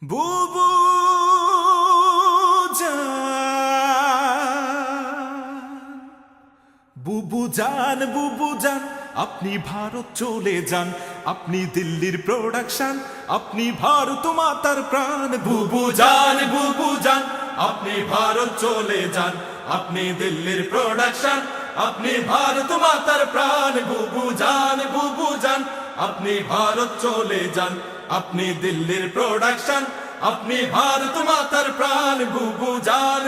বুবু জান বুবু জান আপনি ভারত চলে যান, আপনি দিল্লির প্রোডাকশন, আপনি ভারত মাতার প্রাণ। বুবু জান আপনি ভারত চলে যান, আপনি দিল্লির প্রোডাকশন, আপনি ভারত মাতার প্রাণ। বুবু জান আপনি ভারত চলে যান, আপনি দিল্লির প্রোডাকশন, আপনি ভারত মাতার প্রাণ। বুবু জান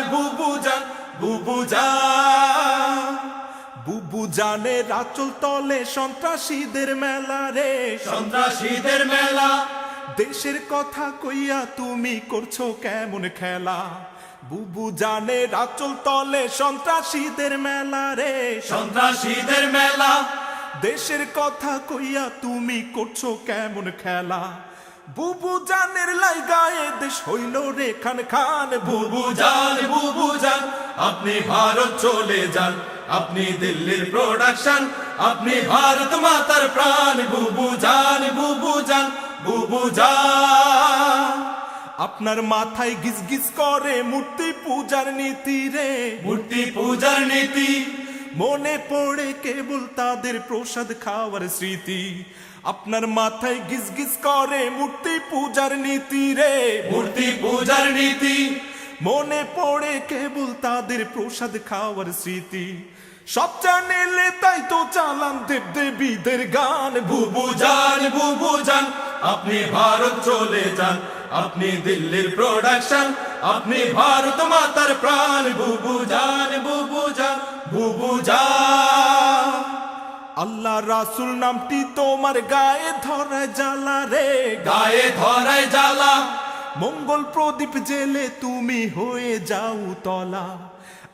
বুবু জানের আঁচল তলে সন্ত্রাসীদের মেলা রে, সন্ত্রাসীদের মেলা। দেশের কথা কইয়া তুমি করছো কেমন খেলা। বুবু জানের আঁচল তলে সন্ত্রাসীদের মেলা রে, সন্ত্রাসীদের মেলা। দেশের কথা কইয়া তুমি করছো কেমন খেলা। বুবু জানের লাইগায়ে দেশ হইল রে খান খান। বুবু জান আপনি ভারত চলে যান, আপনি দিল্লির প্রোডাকশন, আপনি ভারত মাতার প্রাণ। বুবু জান আপনার মাথায় গিজ গিজ করে মূর্তি পূজার নীতি রে, মূর্তি পূজার নীতি। মনে পড়ে কেবল তাদের প্রসাদ খাওয়ার স্মৃতি। আপনার মাথায় গিজ গিজ করে মূর্তি পূজার নীতি রে, মূর্তি পূজার নীতি। মনে পড়ে কেবল তাদের প্রসাদ খাওয়ার স্মৃতি। সব চ্যানেলে তাই তো চালান দেব দেবীদের গান। বুবু জান আপনি ভারত চলে যান, আপনি দিল্লির প্রোডাকশন, আপনি ভারত মাতার প্রাণ। বুবু জান আল্লাহ রাসূল নামটি তোমার গায়ে ধরায় জ্বালা রে, গায়ে ধরায় জ্বালা। মঙ্গল প্রদীপ জেলে তুমি হয়ে যাও তলা।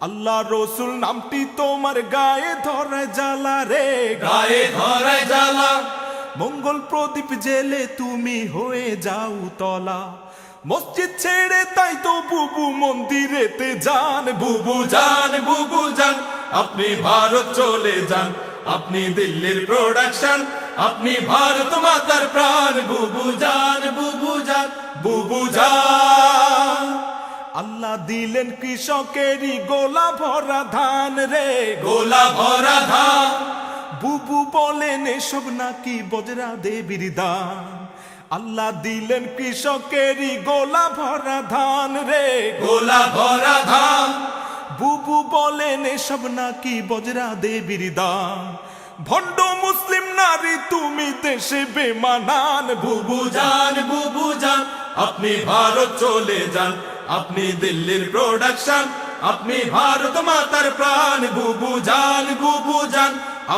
আল্লাহ রসুল নামটি তোমার গায়ে ধরায় জ্বালা রে, গায়ে ধরায় জ্বালা। মঙ্গল প্রদীপ জেলে তুমি হয়ে যাও তলা। মসজিদ ছেড়ে তাই তো বুবু মন্দিরেতে যান। বুবু জান আপনি ভারত চলে যান, আপনি দিল্লির প্রোডাকশন, আপনি ভারত মাতার প্রাণ। বুবু জান আল্লাহ দিলেন কৃষকেরই গোলা ভরা ধান রে, গোলা ভরা ধান। বুবু বলেন এসব নাকি বজরা দেবীর দান। আল্লাহ দিলেন কৃষকেরই গোলা ভরা ধান রে, গোলা ভরা ধান। বুবু বলেন এসব নাকি বজরা দেবীর দান। ভণ্ড মুসলিম নারী তুমি দেশে বেমানান। বুবু জান আপনি ভারত চলে যান, আপনি দিল্লির প্রোডাকশন, আপনি ভারত মাতার প্রাণ। বুবু জান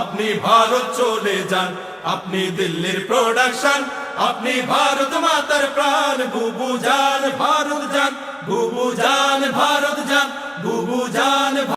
আপনি ভারত চলে যান, আপনি দিল্লির প্রোডাকশন, আপনি ভারত মাতার প্রাণ। বুবু জান